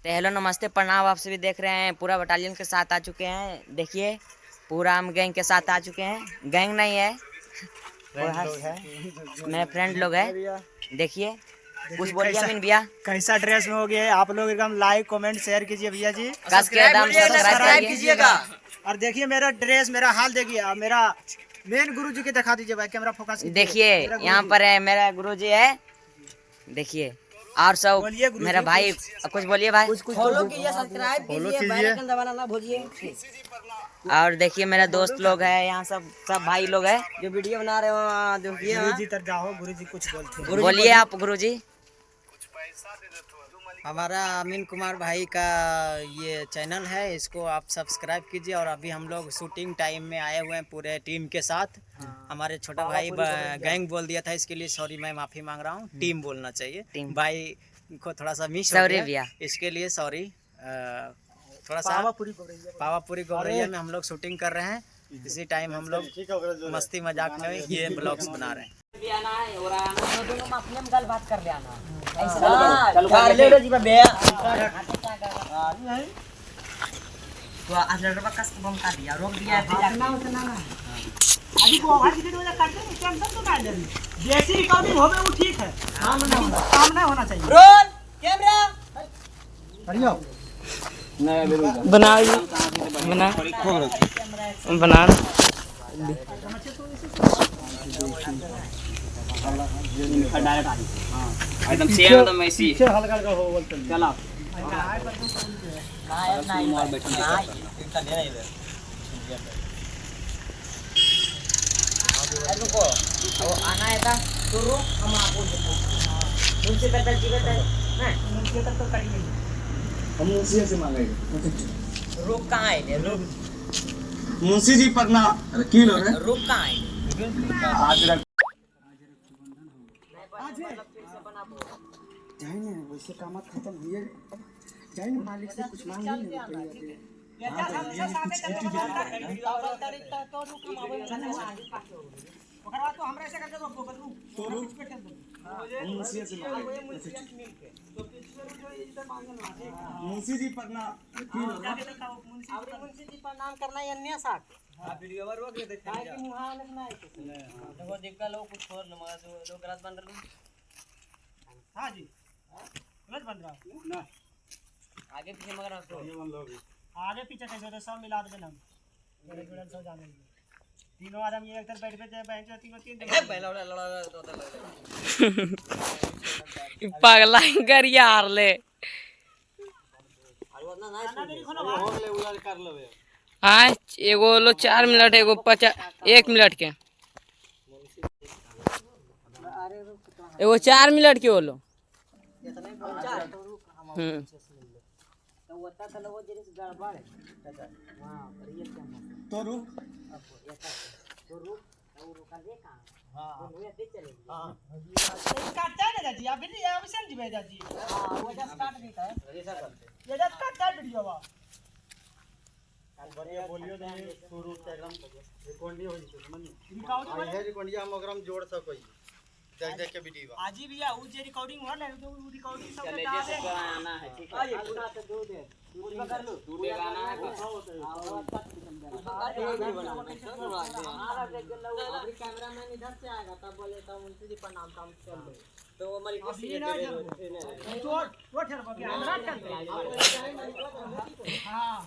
तो हेलो नमस्ते प्रणाम, आप सभी देख रहे हैं पूरा बटालियन के साथ आ चुके हैं। देखिए पूरा हम गैंग के साथ आ चुके हैं। गैंग नहीं है, मेरे फ्रेंड लोग हैं। देखिए कुछ बोलिए अमीन भैया। कैसा ड्रेस में हो गया है आप लोग, एकदम लाइक कमेंट शेयर कीजिए भैया जी, सब्सक्राइब कीजिएगा। और देखिए मेरा ड्रेस, मेरा हाल देखिए। अब मेरा मेन गुरु जी के दिखा दीजिए भाई, कैमरा फोकस कीजिए। देखिए यहाँ पर है मेरा गुरुजी है। देखिए और सब बोलिए गुरुजी, मेरा भाई कुछ बोलिए भाई। फॉलो कीजिए, सब्सक्राइब कीजिए, बेल आइकन दबाना ना भूलिए। और देखिए मेरा दोस्त लोग है यहाँ, सब भाई लोग है जो वीडियो बना रहे हो देखिए। गुरु जी तर जाओ, गुरु जी कुछ बोलते हैं। बोलिए आप गुरुजी। हमारा अमीन कुमार भाई का ये चैनल है, इसको आप सब्सक्राइब कीजिए। और अभी हम लोग शूटिंग टाइम में आए हुए हैं पूरे टीम के साथ। हमारे छोटा भाई गैंग बोल दिया था, इसके लिए सॉरी, मैं माफ़ी मांग रहा हूँ। टीम बोलना चाहिए, भाई को थोड़ा सा मिस हो गया, इसके लिए सॉरी। थोड़ा सा पावापुरी गोबरिया में हम लोग शूटिंग कर रहे हैं। इसी टाइम हम लोग मस्ती मजाक में ये ब्लॉग्स बना रहे हैं। बात कर लेना रोक दिया जैसी रिकॉर्डिंग हो वो ठीक है, काम नहीं होना चाहिए। रोल कैमरा बना बना एकदम सेम एकदम ऐसी हल्का हल्का हो बोलते हैं। चला आना है था तो रुक, हम आपको मुझसे तक जीवित है ना, मुझसे तक तो करेंगे हम मुंशी से मांगेंगे। रुक कहाँ है? रुक मुंशी जी पटना की लो रे, रुक कहाँ है? आज जाइए वैसे काम खत्म हुए, जाइए मालिक से कुछ मांग लीजिए। मुंशी जी पटना मुंशी जी प्रणाम करना है अन्य साथ। वीडियो पर रोक देते हैं कि मुहां अलग ना है। देखो देखा लोग कुछ और मगर जो गलत बन रहा है। हाँ जी गलत बन रहा ना, आगे पीछे मगर आगे पीछे कैसे होते सब मिला देना। सब जाने तीनों आदमी एक तरफ बैठ पे बैठ जाती तीनों तीन पहला पगला कर यार ले हाँ। एगो लो 4 मिनट, एगो 1 मिनट के, एगो 4 मिनट के बोलो। तो रुक काटता है ना जी, अभी नहीं अभी समझ में जी। हां वो जस्ट काट देता है, ये जस्ट काटता है वीडियो बा। बढ़िया बोलियो तो शुरू इंस्टाग्राम रिकॉर्डिंग हो जइतो समझ है, रिकॉर्डिंग हम ओकरा में जोड़ सकै देख देख के वीडियो। आजी भैया वो जे रिकॉर्डिंग हो ना, तो वो रिकॉर्डिंग सब चले जैसे गाना है, ठीक है। ये पूरा से दो दे दूर पकड़ लो, दूर पे गाना है कुछ कैमरामैन इधर से आएगा तब बोले तो मुंशी जी प्रणाम काम कर लो, तो वो हमारी कोशिश है तो ठहर बगे हमरा चल। हां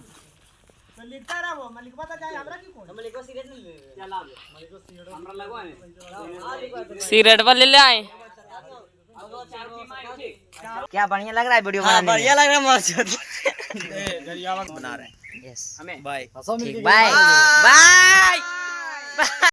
तो लिखता रहा वो मलिक बता जाए हमरा की कौन मलिक को सीरियस नहीं ले चला मलिक को सीरियस हमरा लगवाने सिगरेट वाले ले आए। क्या बढ़िया लग रहा है वीडियो बनाने में? बढ़िया लग रहा है मस्त गरियावा बना रहे हैं। यस हमें बाय बाय बाय।